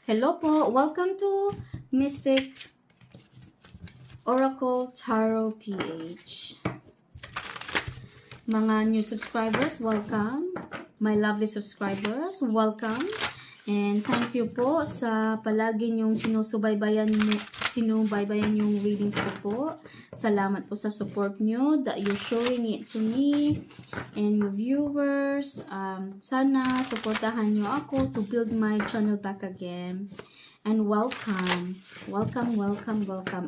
Hello po! Welcome to Mystic Oracle Tarot PH. Mga new subscribers, welcome. My lovely subscribers, welcome. And thank you po sa palagi niyong sinusubaybayan yung readings ko po. Salamat po sa support niyo that you're showing it to me and your viewers. Sana supportahan niyo ako to build my channel back again. And welcome. Welcome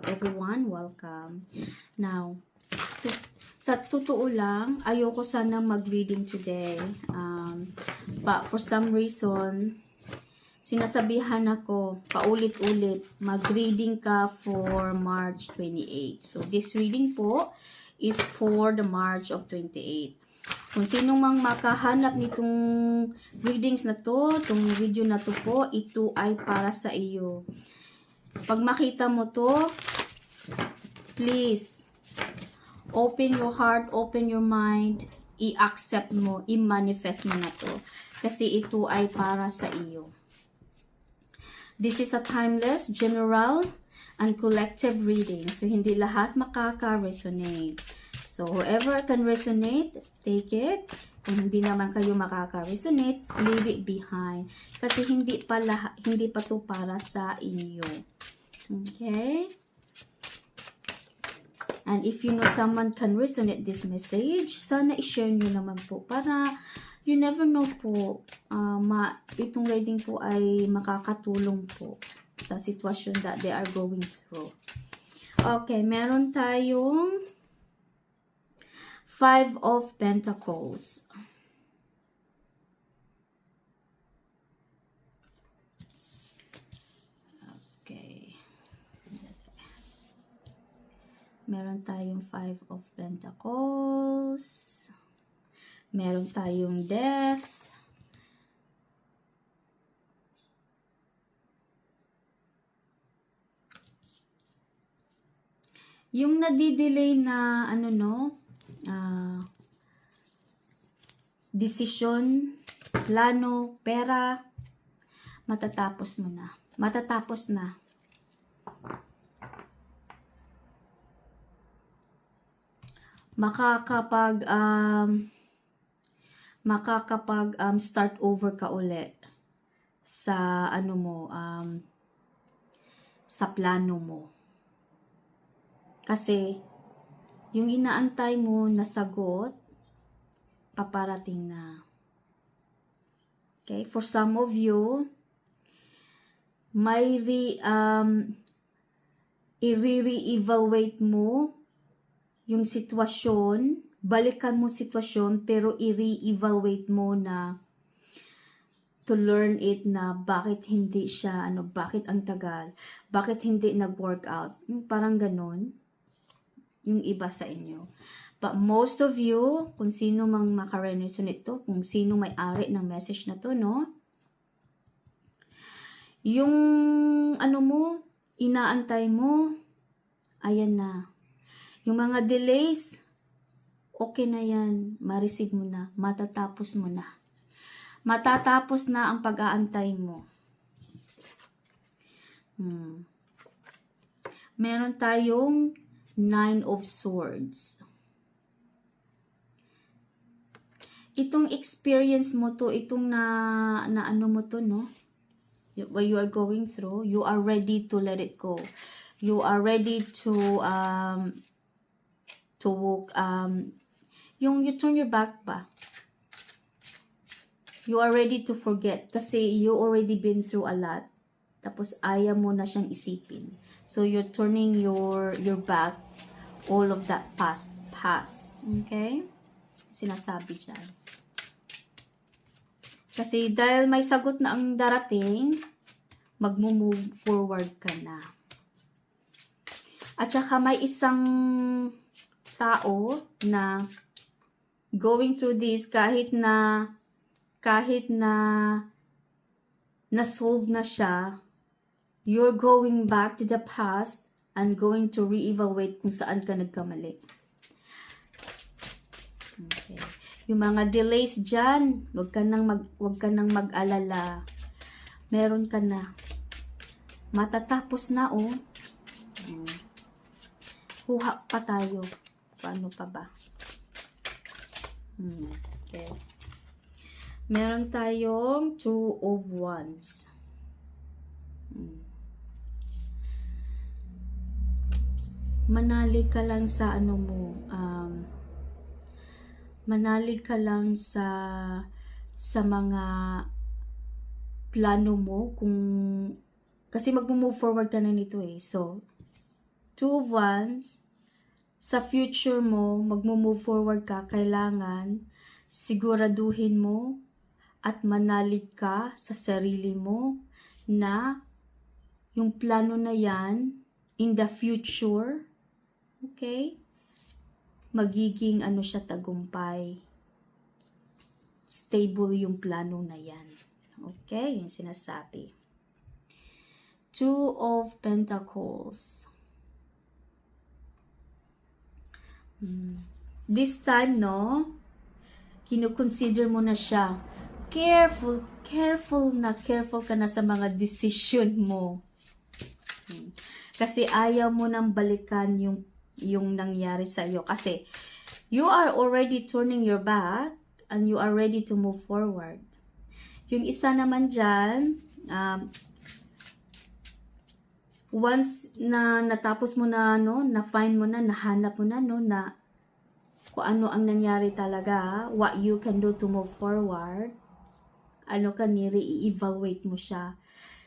everyone. Welcome. Now, sa totoo lang, ayoko sana mag-reading today. But for some reason, sinasabihan ako paulit-ulit, mag-reading ka for March 28. So, this reading po is for the March of 28. Kung sino mang makahanap nitong readings na to, itong video na to po, ito ay para sa iyo. Pag makita mo to, please, open your heart, open your mind, i-accept mo, i-manifest mo na to. Kasi ito ay para sa iyo. This is a timeless, general, and collective reading. So, hindi lahat makaka-resonate. So, whoever can resonate, take it. Kung hindi naman kayo makaka-resonate, leave it behind. Kasi hindi pa to para sa inyo. Okay? And if you know someone can resonate this message, sana i-share nyo naman po para you never know po, itong reading po ay makakatulong po sa sitwasyon that they are going through. Okay, meron tayong 5 of Pentacles. Okay. Meron tayong 5 of Pentacles. Meron tayong Death. Yung nadidelay na desisyon, plano, pera, matatapos mo na. Matatapos na. Makakapag start over ka ulit sa sa plano mo. Kasi yung inaantay mo na sagot paparating na. Okay, for some of you may i-re-evaluate mo yung sitwasyon, balikan mo sitwasyon, pero i-re-evaluate mo na to learn it na bakit hindi siya, bakit ang tagal, bakit hindi nag-work out. Parang ganun, yung iba sa inyo. But most of you, kung sino mang makaresonate to, kung sino may-ari ng message na to, no? Yung, inaantay mo, ayan na. Yung mga delays, okay na yan. Ma-receive mo na. Matatapos mo na. Matatapos na ang pag-aantay mo. Meron tayong 9 of Swords. Itong experience mo to, itong mo to, no? What you are going through, you are ready to let it go. You are ready to walk, yung you turn your back pa. You are ready to forget kasi you already been through a lot. Tapos ayaw mo na siyang isipin. So you're turning your back, all of that past. Okay? Sinasabi dyan. Kasi dahil may sagot na ang darating, mag-move forward ka na. At saka may isang tao na going through this kahit na na-solve na siya, you're going back to the past and going to re-evaluate kung saan ka nagkamali. Okay. Yung mga delays dyan, wag ka nang mag-alala. Meron ka na. Matatapos na, oh. Kuha pa tayo. Paano pa ba? Okay. Meron tayong 2 of Wands. Manalig ka lang sa ano mo. Manalig ka lang sa mga plano mo. Kasi mag-move forward ka na nito eh. So, 2 of Wands, sa future mo, mag-move forward ka, kailangan siguraduhin mo at manalig ka sa sarili mo na yung plano na yan, in the future, okay, magiging ano siya, tagumpay. Stable yung plano na yan. Okay, yung sinasabi. 2 of Pentacles. This time, no, kinukonsider mo na siya. Careful ka na sa mga decision mo. Kasi ayaw mo nang balikan yung nangyari sa iyo. Kasi you are already turning your back and you are ready to move forward. Yung isa naman dyan, once na natapos mo na, no, na-find mo na, nahanap mo na, no, na kung ano ang nangyari talaga, what you can do to move forward, ano ka, i-evaluate mo siya.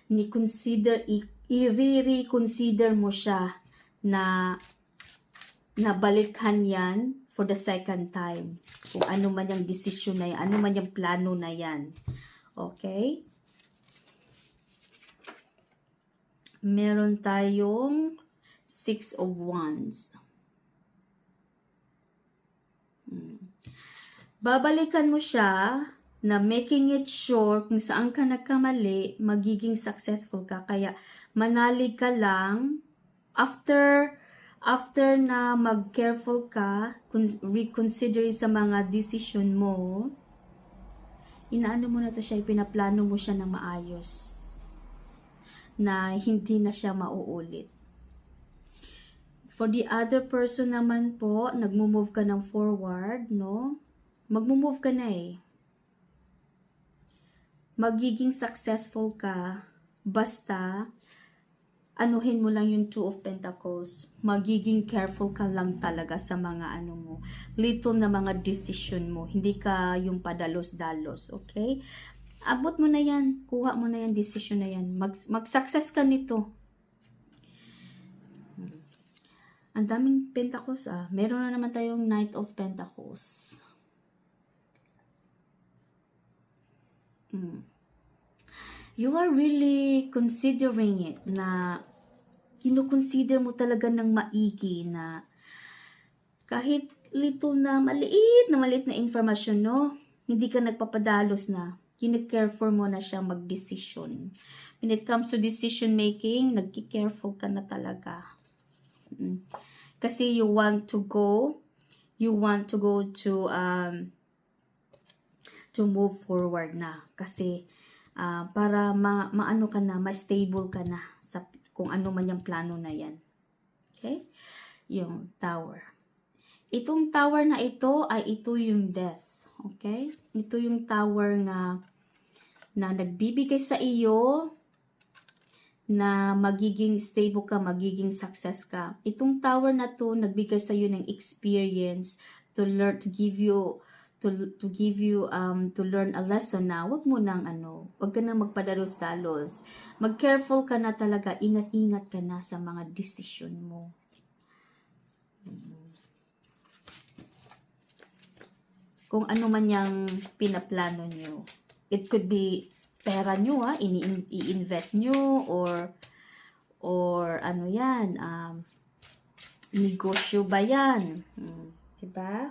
I-reconsider mo siya na balikan yan for the second time. Kung ano man yung decision na yan, ano man yung plano na yan. Okay? Meron tayong 6 of Wands. Babalikan mo siya na making it sure kung saan ka nagkamali, magiging successful ka. Kaya manalig ka lang after na mag-careful ka, reconsider sa mga decision mo, inaano mo na to siya, pinaplano mo siya ng maayos na hindi na siya mauulit. For the other person naman po, nagmo-move ka ng forward, no? Magmo-move ka na eh. Magiging successful ka basta anuhin mo lang yung 2 of Pentacles. Magiging careful ka lang talaga sa mga ano mo, little na mga decision mo. Hindi ka yung padalos-dalos, okay? Abot mo na yan, kuha mo na yan, decision na yan. Mag-success ka nito. Ang daming Pentacles Meron na naman tayong Knight of Pentacles. You are really considering it, na kinukonsider mo talaga ng maigi na kahit little na maliit na information, no? Hindi ka nagpapadalos na. Kine-careful mo na siya mag-decision. When it comes to decision making, nagki-careful ka na talaga. Kasi you want to go to move forward na. Kasi para maano ka na, ma-stable ka na sa kung ano man yung plano na yan. Okay? Yung Tower. Itong Tower na ito ay ito yung Death. Okay? Ito yung Tower na nagbibigay sa iyo na magiging stable ka, magiging success ka. Itong Tower na to nagbigay sa iyo ng experience to learn, to learn a lesson na wag mo nang wag ka nang magpadalos-dalos. Mag-careful ka na talaga, ingat-ingat ka na sa mga decision mo. Kung ano man yung pinaplano nyo. It could be pera nyo, i-invest nyo, or ano yan, negosyo ba yan? Diba?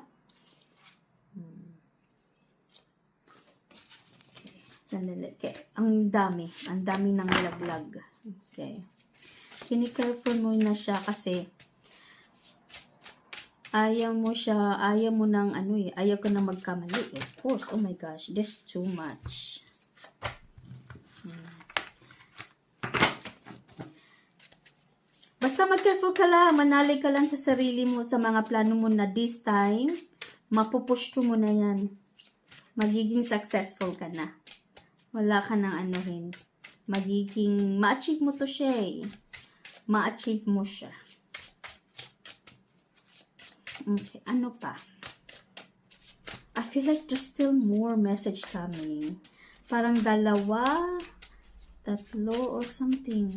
Sandali. Okay. Ang dami ng laglag. Okay. Kini-careful mo na siya kasi ayaw mo nang ayaw ka na magkamali. Of course, oh my gosh, that's too much. Basta mag-careful ka lang, manalig ka lang sa sarili mo, sa mga plano mo na this time, mapupush mo na yan. Magiging successful ka na. Wala ka nang anuhin. Magiging, ma-achieve mo to siya eh. Ma-achieve mo siya. Okay, ano pa? I feel like there's still more message coming. Parang dalawa, tatlo, or something,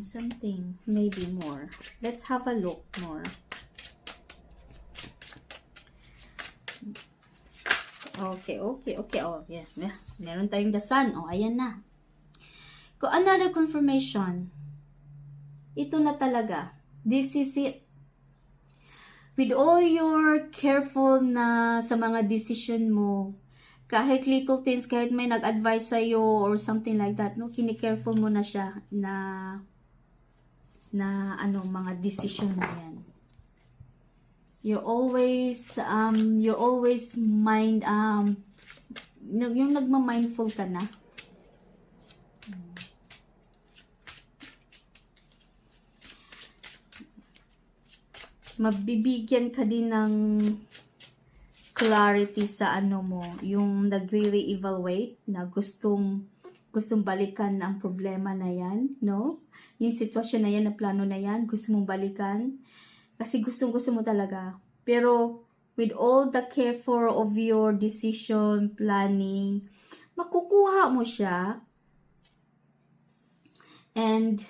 maybe more. Let's have a look more. Okay. Oh, yeah. Meron tayong the sun. Oh, ayan na. Another confirmation. Ito na talaga. This is it. With all your careful na sa mga decision mo, kahit little things, kahit may nag-advise sa'yo or something like that, no, kini-careful mo na siya na mga decision mo yan. You always mind, yung nagma-mindful ka na. Mabibigyan ka din ng clarity sa mo, yung nagre-re-evaluate na gustong balikan ang problema na yan, no? Yung sitwasyon na yan, na plano na yan, gusto mong balikan. Kasi gusto mo talaga. Pero, with all the careful of your decision, planning, makukuha mo siya. And,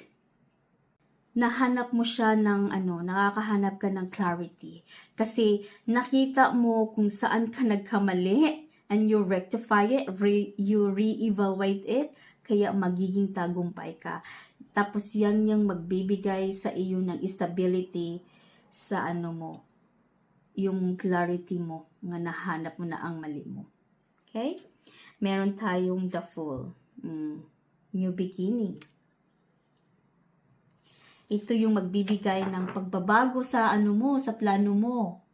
nahanap mo siya ng nakakahanap ka ng clarity. Kasi nakita mo kung saan ka nagkamali and you rectify it, you re-evaluate it, kaya magiging tagumpay ka. Tapos yan yung magbibigay sa iyo ng stability sa mo, yung clarity mo, nga nahanap mo na ang mali mo. Okay? Meron tayong the Fool. New beginning. Ito yung magbibigay ng pagbabago sa mo, sa plano mo.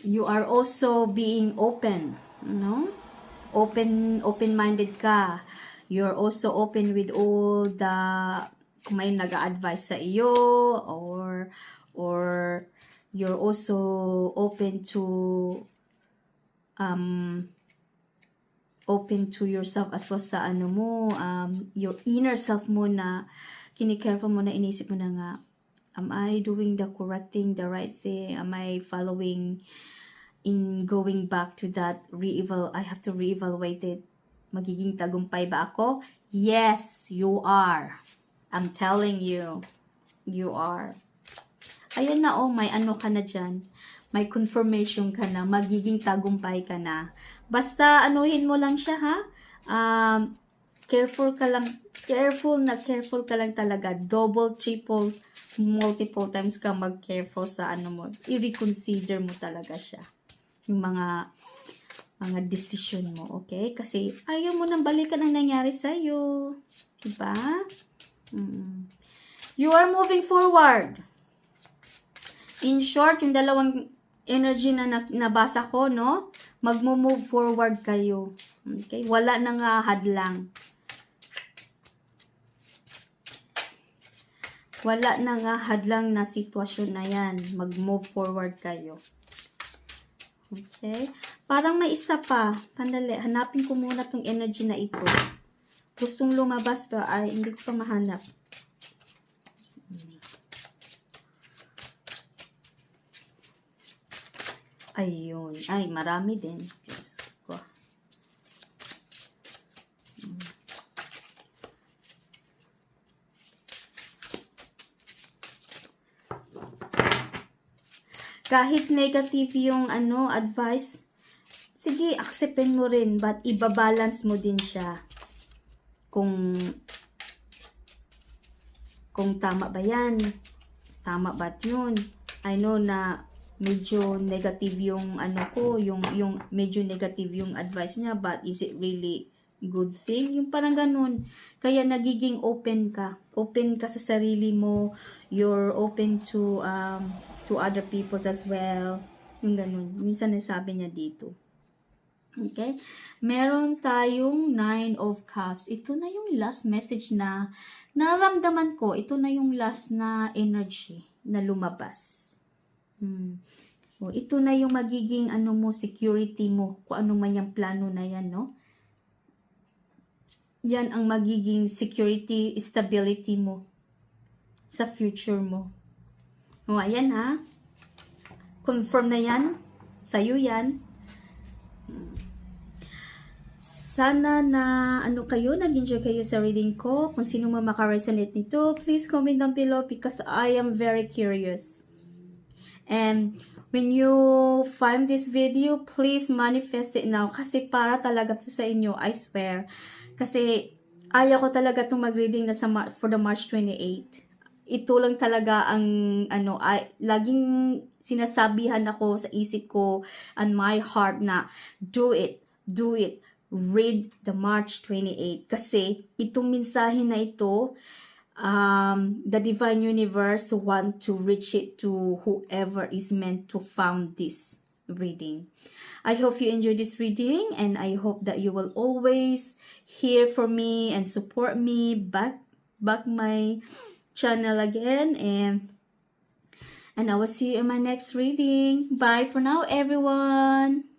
You are also being open, no? Open-minded ka. You're also open with all the, kung may nag-a-advise sa iyo, or you're also open to yourself as well sa your inner self mo, na kini-careful mo na, inisip mo na nga, am I doing the correct thing, the right thing? Am I following in going back to that I have to re-evaluate it. Magiging tagumpay ba ako? Yes, you are. I'm telling you, you are. Ayan na, may ka na dyan. May confirmation ka na, magiging tagumpay ka na. Basta anuhin mo lang siya, ha? Careful ka lang talaga. Double, triple, multiple times ka mag-careful sa mo. I-reconsider mo talaga siya. Yung mga decision mo, okay? Kasi ayaw mo nang balikan ang nangyari sa'yo. Diba? You are moving forward. In short, yung dalawang energy na nabasa ko, no? Magmo-move forward kayo. Okay? Wala nang hadlang. Wala nang hadlang na sitwasyon na yan. Mag-move forward kayo. Okay? Parang may isa pa. Pandali, hanapin ko muna tong energy na ito. Gustong lumabas pa. Ay, hindi ko pa mahanap. Ayun. Ay, marami din. Diyos ko. Kahit negative yung advice, sige, acceptin mo rin, but ibabalance mo din siya. Kung tama ba yan? Tama ba yun? I know na medyo negative yung yung medyo negative yung advice niya, but is it really good thing? Yung parang ganun. Kaya nagiging open ka. Open ka sa sarili mo. You're open to other people as well. Yung ganun. Yung sinasabi niya dito. Okay? Meron tayong Nine of Cups. Ito na yung last message na nararamdaman ko. Ito na yung last na energy na lumabas. O, ito na yung magiging ano mo, security mo. Kung ano man yung plano na yan, no? Yan ang magiging security, stability mo sa future mo. O, ayan ha. Confirm na yan. Sa'yo yan. Sana na nag-enjoy kayo sa reading ko. Kung sino man maka-resonate nito, please comment down below because I am very curious. And when you find this video, please manifest it now. Kasi para talaga to sa inyo, I swear. Kasi ayaw ko talaga itong mag-reading na for the March 28. Ito lang talaga ang laging sinasabihan ako sa isip ko and my heart na do it, read the March 28 kasi itong mensahe na ito, the divine universe want to reach it to whoever is meant to found this reading. I hope you enjoy this reading and I hope that you will always hear from me and support me back my channel again, and I will see you in my next reading. Bye for now, everyone.